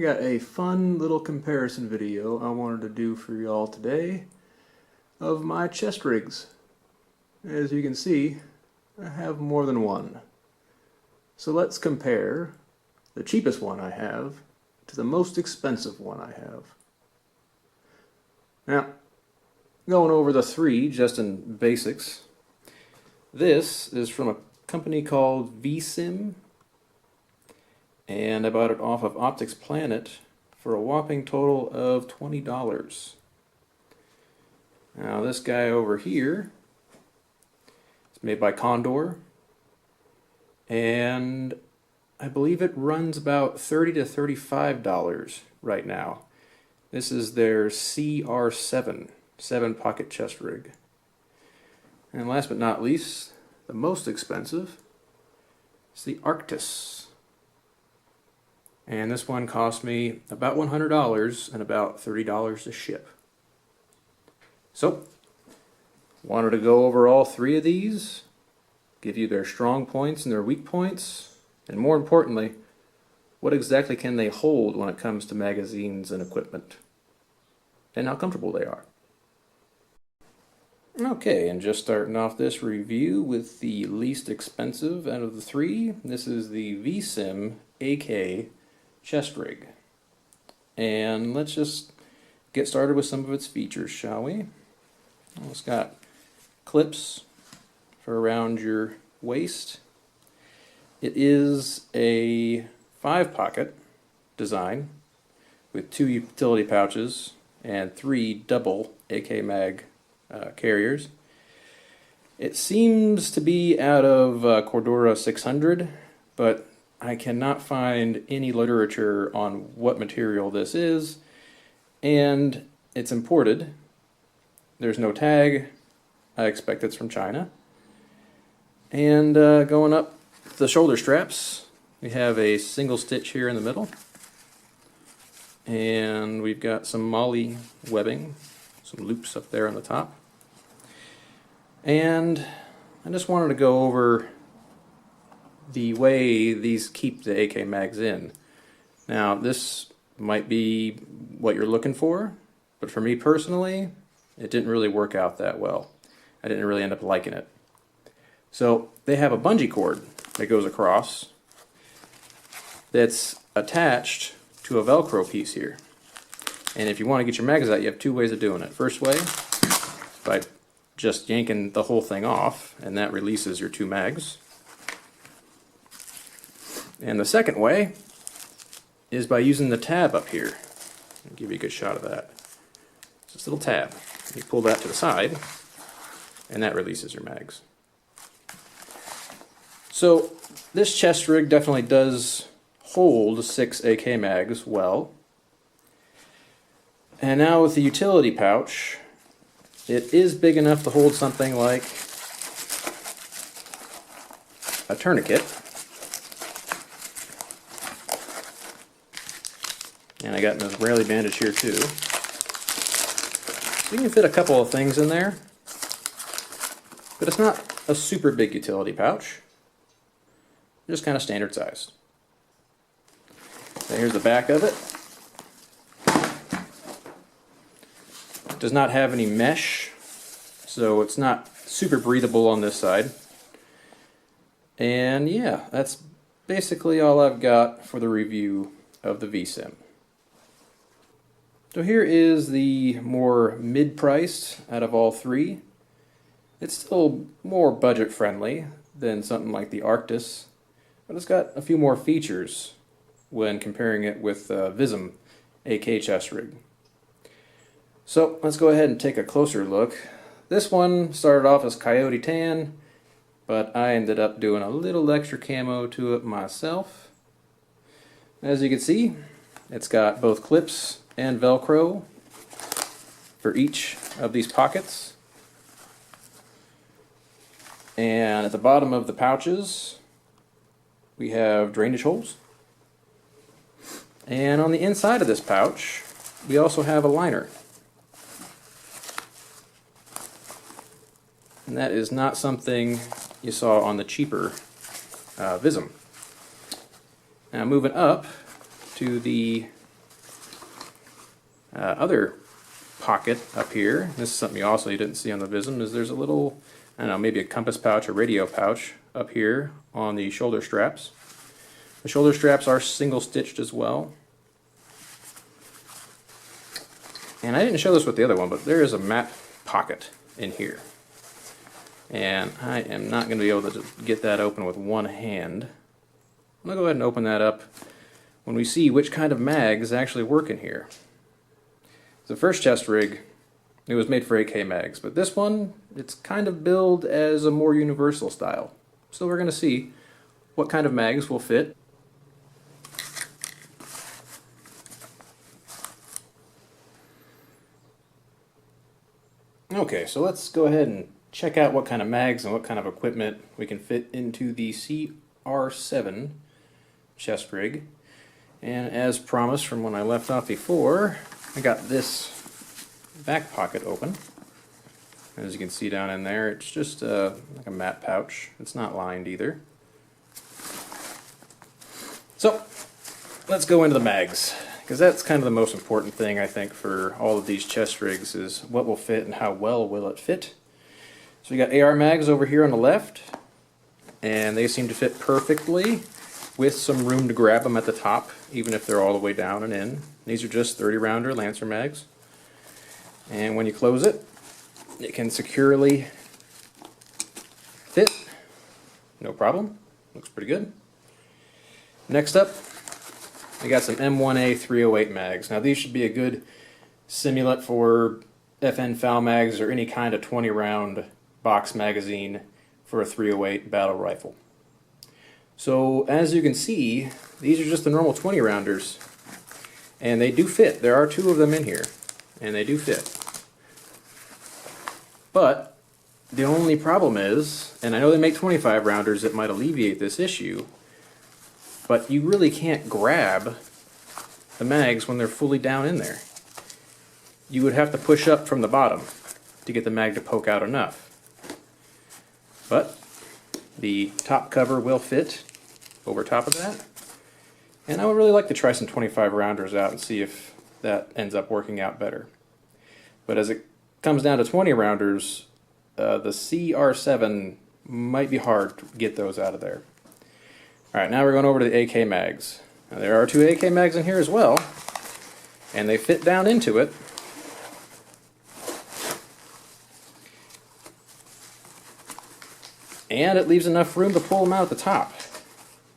I got a fun little comparison video I wanted to do for y'all today of my chest rigs. As you can see, I have more than one. So let's compare the cheapest one I have to the most expensive one I have. Now, going over the three just in basics, this is from a company called Vism, and I bought it off of Optics Planet for a whopping total of $20. Now this guy over here is made by Condor, and I believe it runs about $30 to $35 right now. This is their Cr7 7-pocket chest rig. And last but not least, the most expensive is the Arktis. And this one cost me about $100 and about $30 to ship. So, wanted to go over all three of these, give you their strong points and their weak points, and more importantly, what exactly can they hold when it comes to magazines and equipment, and how comfortable they are. Okay, and just starting off this review with the least expensive out of the three, this is the Vism AK chest rig. And let's just get started with some of its features, shall we? Well, it's got clips for around your waist. It is a 5-pocket design with 2 utility pouches and 3 double AK mag carriers. It seems to be out of Condor 600, but I cannot find any literature on what material this is, and it's imported. There's no tag. I expect it's from China. And going up the shoulder straps, we have a single stitch here in the middle, and we've got some MOLLE webbing, some loops up there on the top. And I just wanted to go over the way these keep the AK mags in. Now, this might be what you're looking for, but for me personally, it didn't really work out that well. I didn't really end up liking it. So they have a bungee cord that goes across that's attached to a Velcro piece here. And if you want to get your mags out, you have 2 ways of doing it. First way, by just yanking the whole thing off, and that releases your 2 mags. And the second way is by using the tab up here. I'll give you a good shot of that. It's this little tab. You pull that to the side, and that releases your mags. So this chest rig definitely does hold 6 AK mags well. And now with the utility pouch, it is big enough to hold something like a tourniquet. And I got an Israeli bandage here too. So you can fit a couple of things in there, but it's not a super big utility pouch. Just kind of standard sized. So here's the back of it. It does not have any mesh, so it's not super breathable on this side. And yeah, that's basically all I've got for the review of the Vism. So here is the more mid-priced out of all three. It's still more budget-friendly than something like the Arktis, but it's got a few more features when comparing it with Vism AK chest rig. So let's go ahead and take a closer look. This one started off as Coyote Tan, but I ended up doing a little extra camo to it myself. As you can see, it's got both clips and Velcro for each of these pockets. And at the bottom of the pouches, we have drainage holes. And on the inside of this pouch, we also have a liner. And that is not something you saw on the cheaper Vism. Now moving up to the other pocket up here, this is something you didn't see on the Vism, is there's a little, I don't know, maybe a compass pouch or radio pouch up here on the shoulder straps. The shoulder straps are single stitched as well. And I didn't show this with the other one, but there is a map pocket in here. And I am not going to be able to just get that open with one hand. I'm going to go ahead and open that up when we see which kind of mags actually work in here. The first chest rig, it was made for AK mags, but this one, it's kind of billed as a more universal style. So we're going to see what kind of mags will fit. Okay, so let's go ahead and check out what kind of mags and what kind of equipment we can fit into the Cr7 chest rig. And as promised from when I left off before, I got this back pocket open. As you can see down in there, it's just like a mat pouch. It's not lined either. So, let's go into the mags, because that's kind of the most important thing, I think, for all of these chest rigs, is what will fit and how well will it fit. So we got AR mags over here on the left, and they seem to fit perfectly with some room to grab them at the top, even if they're all the way down and in. These are just 30 rounder Lancer mags. And when you close it, it can securely fit, no problem. Looks pretty good. Next up, we got some M1A 308 mags. Now these should be a good simulant for FN FAL mags or any kind of 20 round box magazine for a 308 battle rifle. So as you can see, these are just the normal 20 rounders, and they do fit. There are two of them in here, and they do fit. But the only problem is, and I know they make 25 rounders that might alleviate this issue, but you really can't grab the mags when they're fully down in there. You would have to push up from the bottom to get the mag to poke out enough. But the top cover will fit over top of that. And I would really like to try some 25 rounders out and see if that ends up working out better. But as it comes down to 20 rounders, the Cr7 might be hard to get those out of there. Alright, now we're going over to the AK mags. Now there are two AK mags in here as well, and they fit down into it. And it leaves enough room to pull them out at the top.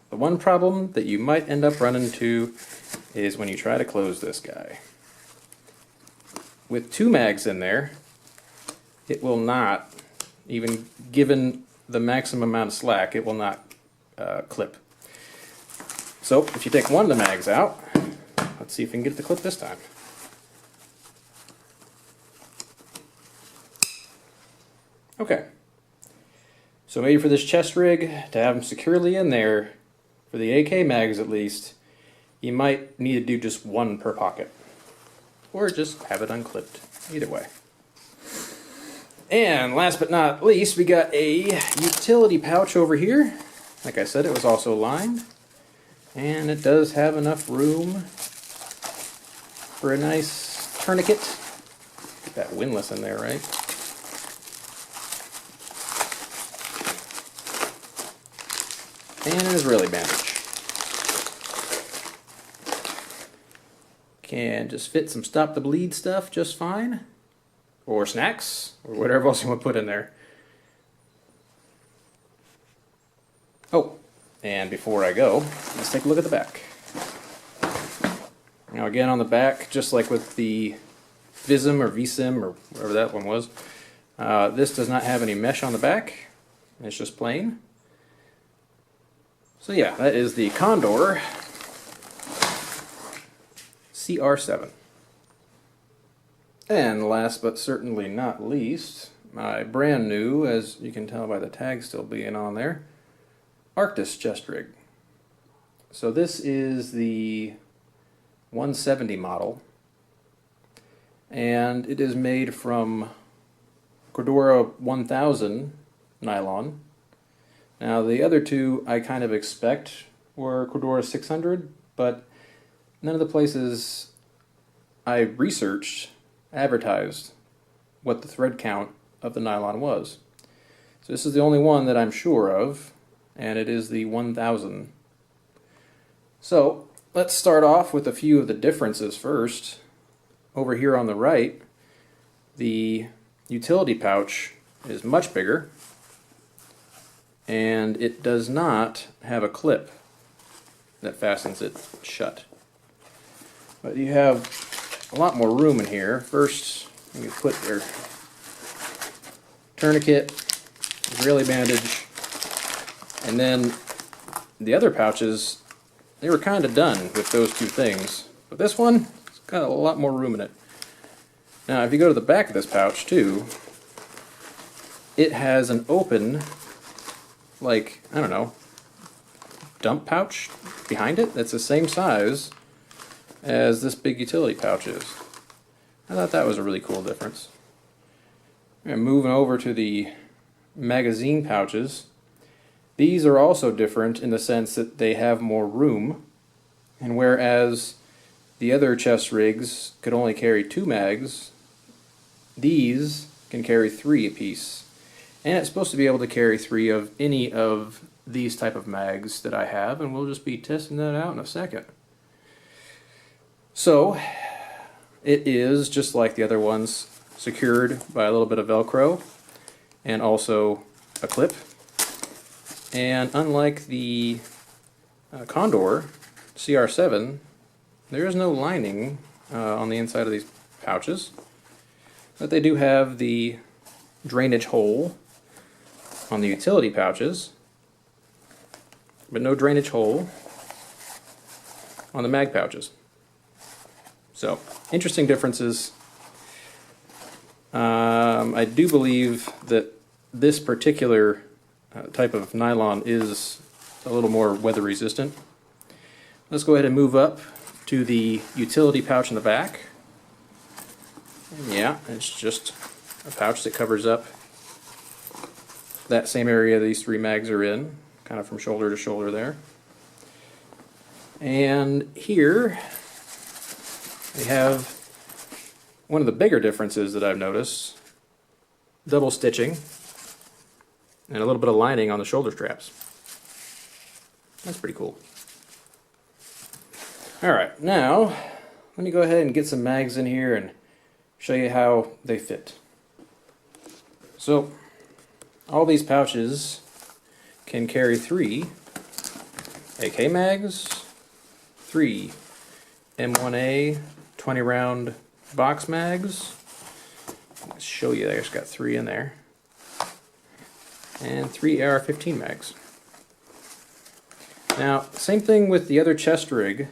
The one problem that you might end up running into is when you try to close this guy. With two mags in there, it will not, even given the maximum amount of slack, it will not clip. So if you take one of the mags out, let's see if we can get it to clip this time. Okay. So maybe for this chest rig, to have them securely in there, for the AK mags at least, you might need to do just one per pocket. Or just have it unclipped. Either way. And last but not least, we got a utility pouch over here. Like I said, it was also lined. And it does have enough room for a nice tourniquet. Get that windlass in there, right? And it is really bandaged. Can just fit some stop the bleed stuff just fine. Or snacks, or whatever else you want to put in there. Oh, and before I go, let's take a look at the back. Now again on the back, just like with the Vism or whatever that one was, this does not have any mesh on the back. It's just plain. So yeah, that is the Condor Cr7. And last but certainly not least, my brand new, as you can tell by the tag still being on there, Arktis chest rig. So this is the 170 model, and it is made from Condor 1000 nylon. Now the other two I kind of expect were Condor 600, but none of the places I researched, advertised what the thread count of the nylon was. So this is the only one that I'm sure of, and it is the 1000. So let's start off with a few of the differences first. Over here on the right, the utility pouch is much bigger, and it does not have a clip that fastens it shut. But you have a lot more room in here. First, you put your tourniquet, Israeli bandage, and then the other pouches, they were kind of done with those two things. But this one, it's got a lot more room in it. Now, if you go to the back of this pouch too, it has an open, like, I don't know, dump pouch behind it that's the same size as this big utility pouch is. I thought that was a really cool difference. And moving over to the magazine pouches, these are also different in the sense that they have more room, and whereas the other chest rigs could only carry 2 mags, these can carry 3 apiece. And it's supposed to be able to carry 3 of any of these type of mags that I have, and we'll just be testing that out in a second. So it is, just like the other ones, secured by a little bit of Velcro and also a clip. And unlike the Condor Cr7, there is no lining on the inside of these pouches, but they do have the drainage hole on the utility pouches, but no drainage hole on the mag pouches. So, interesting differences. I do believe that this particular type of nylon is a little more weather resistant. Let's go ahead and move up to the utility pouch in the back. Yeah, it's just a pouch that covers up that same area these 3 mags are in, kind of from shoulder to shoulder there. And here we have one of the bigger differences that I've noticed: double stitching and a little bit of lining on the shoulder straps. That's pretty cool. Alright, now let me go ahead and get some mags in here and show you how they fit. So all these pouches can carry 3 AK mags, 3 M1A 20 round box mags. Let's show you, there's got 3 in there, and 3 AR-15 mags. Now, same thing with the other chest rig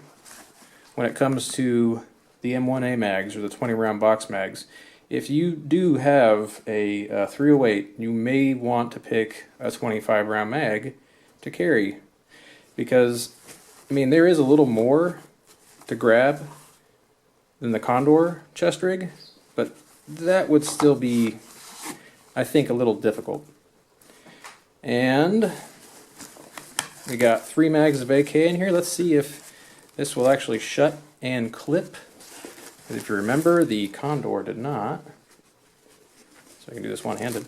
when it comes to the M1A mags or the 20 round box mags. If you do have a 308, you may want to pick a 25 round mag to carry, because, I mean, there is a little more to grab than the Condor chest rig, but that would still be, I think, a little difficult. And we got 3 mags of AK in here. Let's see if this will actually shut and clip. If you remember, the Condor did not. So I can do this one-handed.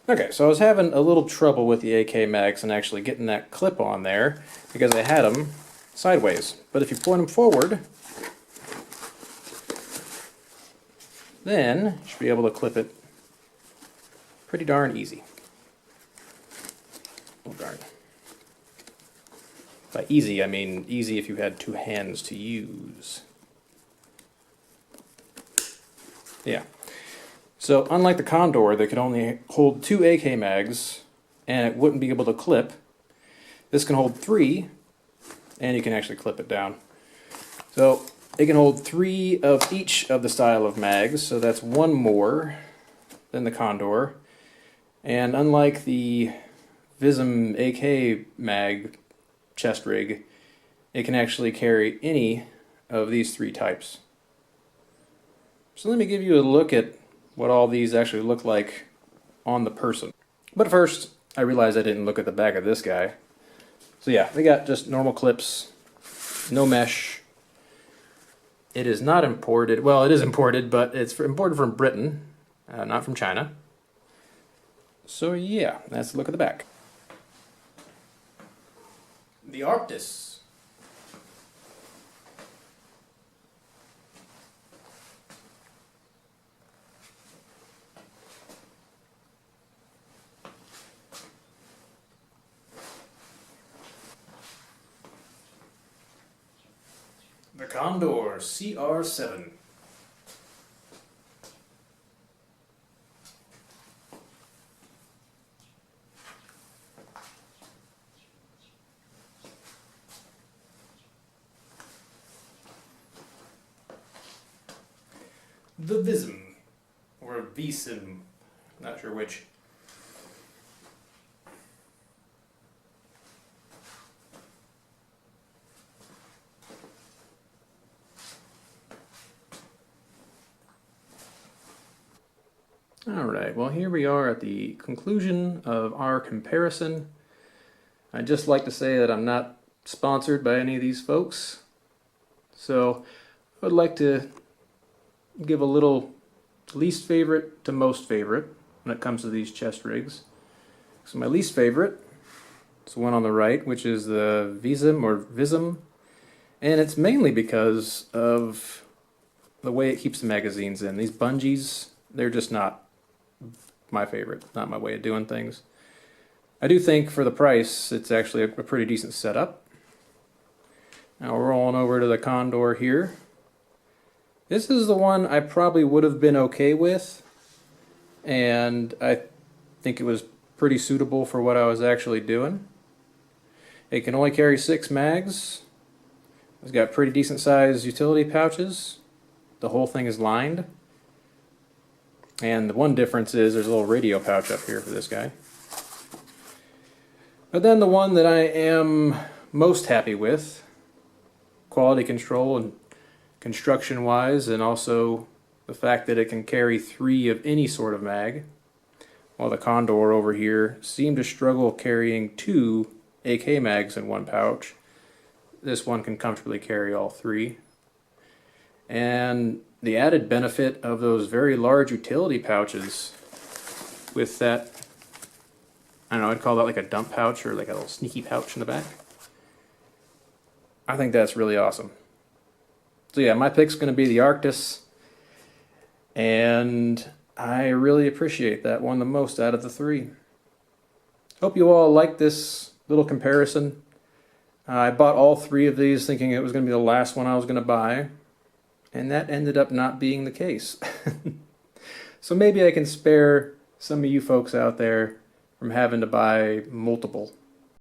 Okay, so I was having a little trouble with the AK mags and actually getting that clip on there because I had them sideways. But if you point them forward, then you should be able to clip it pretty darn easy. Oh darn. By easy, I mean easy if you had 2 hands to use. Yeah. So unlike the Condor, that could only hold 2 AK mags and it wouldn't be able to clip, this can hold 3, and you can actually clip it down. So it can hold 3 of each of the style of mags, so that's 1 more than the Condor. And unlike the Vism AK mag chest rig, it can actually carry any of these 3 types. So let me give you a look at what all these actually look like on the person. But first, I realized I didn't look at the back of this guy. So yeah, they got just normal clips, no mesh. It is not imported. Well, it is imported, but it's imported from Britain, not from China. So yeah, that's a look at the back. The Arktis. The Condor Cr7. The Vism, or Vism, not sure which. Alright, well here we are at the conclusion of our comparison. I'd just like to say that I'm not sponsored by any of these folks, so I would like to give a little least favorite to most favorite when it comes to these chest rigs. So my least favorite is the one on the right, which is the Vism, and it's mainly because of the way it keeps the magazines in. These bungees, they're just not my favorite, not my way of doing things. I do think for the price, it's actually a pretty decent setup. Now we're rolling over to the Condor here. This is the one I probably would have been okay with, and I think it was pretty suitable for what I was actually doing. It can only carry 6 mags. It's got pretty decent sized utility pouches. The whole thing is lined. And the one difference is there's a little radio pouch up here for this guy. But then the one that I am most happy with, quality control and construction wise, and also the fact that it can carry 3 of any sort of mag, while the Condor over here seemed to struggle carrying 2 AK mags in one pouch. This one can comfortably carry all 3. And the added benefit of those very large utility pouches with that, I don't know, I'd call that like a dump pouch or like a little sneaky pouch in the back. I think that's really awesome. So yeah, my pick's going to be the Arktis, and I really appreciate that one the most out of the 3. Hope you all like this little comparison. I bought all 3 of these thinking it was going to be the last one I was going to buy, and that ended up not being the case. So maybe I can spare some of you folks out there from having to buy multiple.